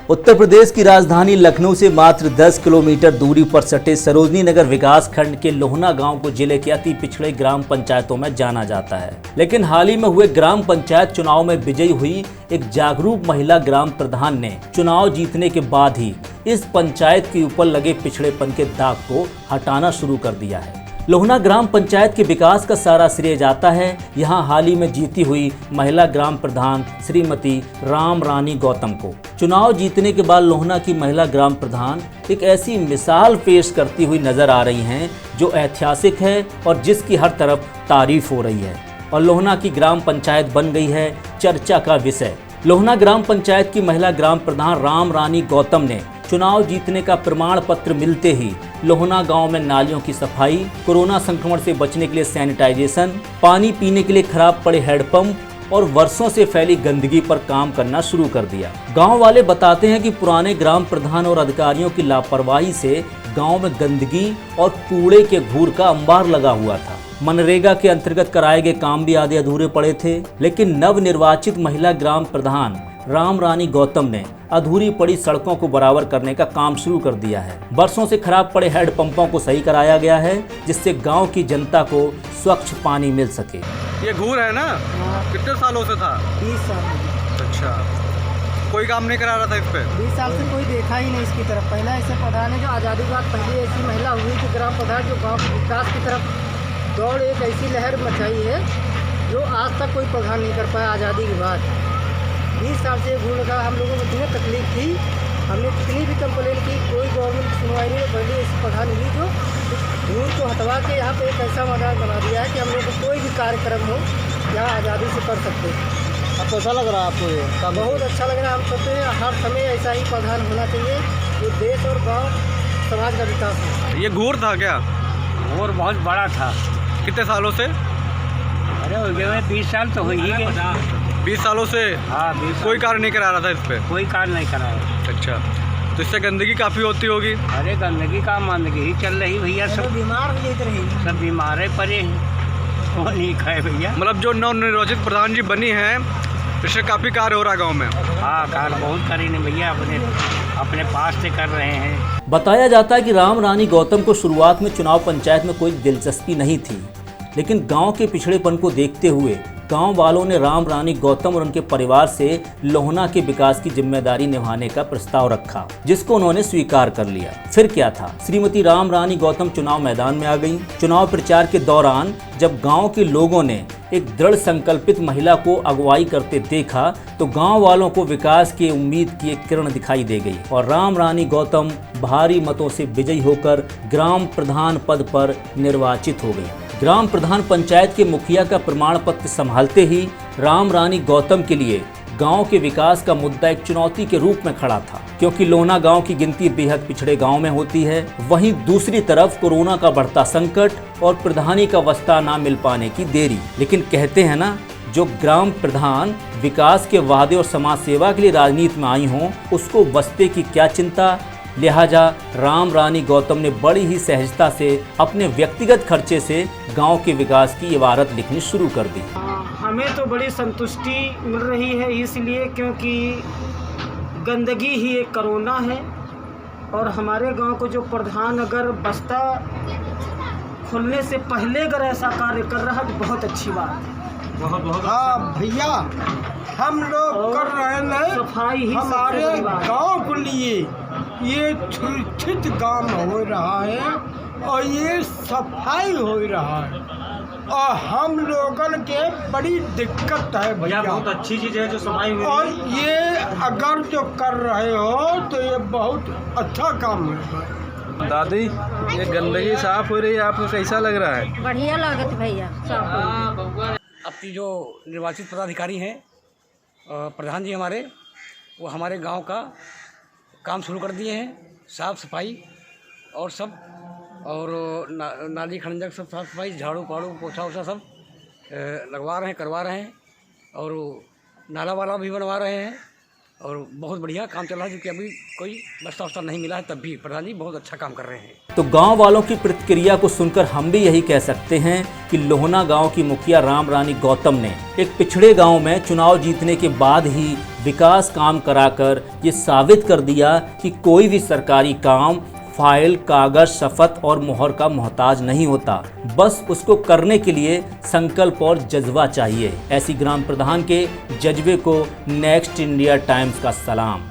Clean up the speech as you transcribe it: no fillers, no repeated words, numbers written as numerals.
उत्तर प्रदेश की राजधानी लखनऊ से मात्र 10 किलोमीटर दूरी पर सटे सरोजनी नगर विकास खंड के लोहना गांव को जिले के अति पिछड़े ग्राम पंचायतों में जाना जाता है। लेकिन हाल ही में हुए ग्राम पंचायत चुनाव में विजयी हुई एक जागरूक महिला ग्राम प्रधान ने चुनाव जीतने के बाद ही इस पंचायत के ऊपर लगे पिछड़ेपन के दाग को हटाना शुरू कर दिया है। लोहना ग्राम पंचायत के विकास का सारा श्रेय जाता है यहां हाल ही में जीती हुई महिला ग्राम प्रधान श्रीमती राम रानी गौतम को। चुनाव जीतने के बाद लोहना की महिला ग्राम प्रधान एक ऐसी मिसाल पेश करती हुई नजर आ रही हैं जो ऐतिहासिक है और जिसकी हर तरफ तारीफ हो रही है और लोहना की ग्राम पंचायत बन गई है चर्चा का विषय। लोहना ग्राम पंचायत की महिला ग्राम प्रधान राम रानी गौतम ने चुनाव जीतने का प्रमाण पत्र मिलते ही लोहना गांव में नालियों की सफाई, कोरोना संक्रमण से बचने के लिए सैनिटाइजेशन, पानी पीने के लिए खराब पड़े हैंडपंप और वर्षों से फैली गंदगी पर काम करना शुरू कर दिया। गांव वाले बताते हैं कि पुराने ग्राम प्रधान और अधिकारियों की लापरवाही से गांव में गंदगी और कूड़े के घूर का अंबार लगा हुआ था। मनरेगा के अंतर्गत कराए गए काम भी आधे अधूरे पड़े थे। लेकिन नवनिर्वाचित महिला ग्राम प्रधान राम रानी गौतम ने अधूरी पड़ी सड़कों को बराबर करने का काम शुरू कर दिया है। वर्षों से खराब पड़े हैंडपंपों को सही कराया गया है जिससे गांव की जनता को स्वच्छ पानी मिल सके। ये घूर है ना? कितने सालों से था? 20 साल। अच्छा, कोई काम नहीं करा रहा था इस पे? 20 साल से कोई देखा ही नहीं इसकी तरफ। पहला ऐसे प्रधान है जो आज़ादी के बाद पहली ऐसी महिला हुई कि ग्राम प्रधान जो गाँव के विकास की तरफ दौड़ एक ऐसी लहर मचाई है जो आज तक कोई प्रधान नहीं कर पाया आज़ादी के बाद। 20 साल से घूर लगा, हम लोगों को इतनी तकलीफ थी, हमने कितनी भी कंप्लेन की, कोई गवर्नमेंट सुनवाई नहीं। पहले ऐसी प्रधान हुई जो घूर को हटवा के यहाँ पे एक ऐसा मैदान बना दिया है कि हम लोग को कोई भी कार्यक्रम हो यहाँ आज़ादी से कर सकते हैं। अब कैसा लग रहा है आपको ये? बहुत अच्छा लग रहा है। हम सोचते हैं हर समय ऐसा ही प्रधान होना चाहिए जो देश और गाँव समाज का विकास हो। ये घूर था क्या? और बहुत बड़ा था। कितने सालों से? अरे हो गए 20 साल तो हो ही गए। 20 सालों से? हाँ, 20 कोई कार्य नहीं करा रहा था इस पे? कोई कार्य नहीं कराया। अच्छा, तो इससे गंदगी काफ़ी होती होगी? अरे गंदगी का मांदगी ही चल रही भैया, सब बीमार हो जाते रहे, सब बीमार पड़े हैं, वो नहीं खाए भैया। मतलब जो नवनिर्वाचित प्रधान जी बनी है इससे काफ़ी कार्य हो रहा है गाँव में? हाँ, कार्य बहुत करे नहीं भैया, अपने पास से कर रहे हैं। बताया जाता है कि राम रानी गौतम को शुरुआत में चुनाव पंचायत में कोई दिलचस्पी नहीं थी, लेकिन गांव के पिछड़ेपन को देखते हुए गांव वालों ने राम रानी गौतम और उनके परिवार से लोहना के विकास की जिम्मेदारी निभाने का प्रस्ताव रखा जिसको उन्होंने स्वीकार कर लिया। फिर क्या था, श्रीमती राम रानी गौतम चुनाव मैदान में आ गईं। चुनाव प्रचार के दौरान जब गांव के लोगों ने एक दृढ़ संकल्पित महिला को अगुवाई करते देखा तो गांव वालों को विकास की उम्मीद की एक किरण दिखाई दे गई और राम रानी गौतम भारी मतों से विजयी होकर ग्राम प्रधान पद पर निर्वाचित हो गई। ग्राम प्रधान पंचायत के मुखिया का प्रमाण पत्र संभालते ही राम रानी गौतम के लिए गांव के विकास का मुद्दा एक चुनौती के रूप में खड़ा था, क्योंकि लोहना गांव की गिनती बेहद पिछड़े गांव में होती है। वहीं दूसरी तरफ कोरोना का बढ़ता संकट और प्रधानी का वस्ता ना मिल पाने की देरी। लेकिन कहते हैं ना, जो ग्राम प्रधान विकास के वादे और समाज सेवा के लिए राजनीति में आई हों उसको वस्ते की क्या चिंता। लिहाजा राम रानी गौतम ने बड़ी ही सहजता से अपने व्यक्तिगत खर्चे से गांव के विकास की इबारत लिखनी शुरू कर दी। हमें तो बड़ी संतुष्टि मिल रही है इसलिए क्योंकि गंदगी ही एक कोरोना है और हमारे गांव को जो प्रधान अगर बस्ता खुलने से पहले अगर ऐसा कार्य कर रहा तो बहुत अच्छी बात है। हाँ भैया, हम लोग कर रहे हैं सफाई ही हमारे गांव के लिए। ये सुरक्षित काम हो रहा है और ये सफाई हो रहा है और हम लोगन के बड़ी दिक्कत है भैया। बहुत अच्छी चीज़ है जो सफाई हुई और ये अगर जो कर रहे हो तो ये बहुत अच्छा काम है। दादी, ये गंदगी साफ हो रही है, आपको कैसा लग रहा है? बढ़िया लागत भैया, साफ। अपनी जो निर्वाचित पदाधिकारी हैं प्रधान जी हमारे, वो हमारे गांव का काम शुरू कर दिए हैं, साफ़ सफाई और सब, और नाली खंडक सब साफ़ सफाई, झाड़ू पाड़ू पोछा वोछा सब लगवा रहे हैं, करवा रहे हैं और नाला वाला भी बनवा रहे हैं और बहुत बढ़िया काम चल रहा है, क्योंकि अभी कोई रास्ता वास्ता नहीं मिला है, तब भी प्रधान जी बहुत अच्छा काम कर रहे हैं। तो गांव वालों की प्रतिक्रिया को सुनकर हम भी यही कह सकते हैं कि लोहना गांव की मुखिया राम रानी गौतम ने एक पिछड़े गांव में चुनाव जीतने के बाद ही विकास काम कराकर ये साबित कर दिया कि कोई भी सरकारी काम फाइल, कागज, शपथ और मोहर का मोहताज नहीं होता, बस उसको करने के लिए संकल्प और जज्बा चाहिए। ऐसी ग्राम प्रधान के जज्बे को नेक्स्ट इंडिया टाइम्स का सलाम।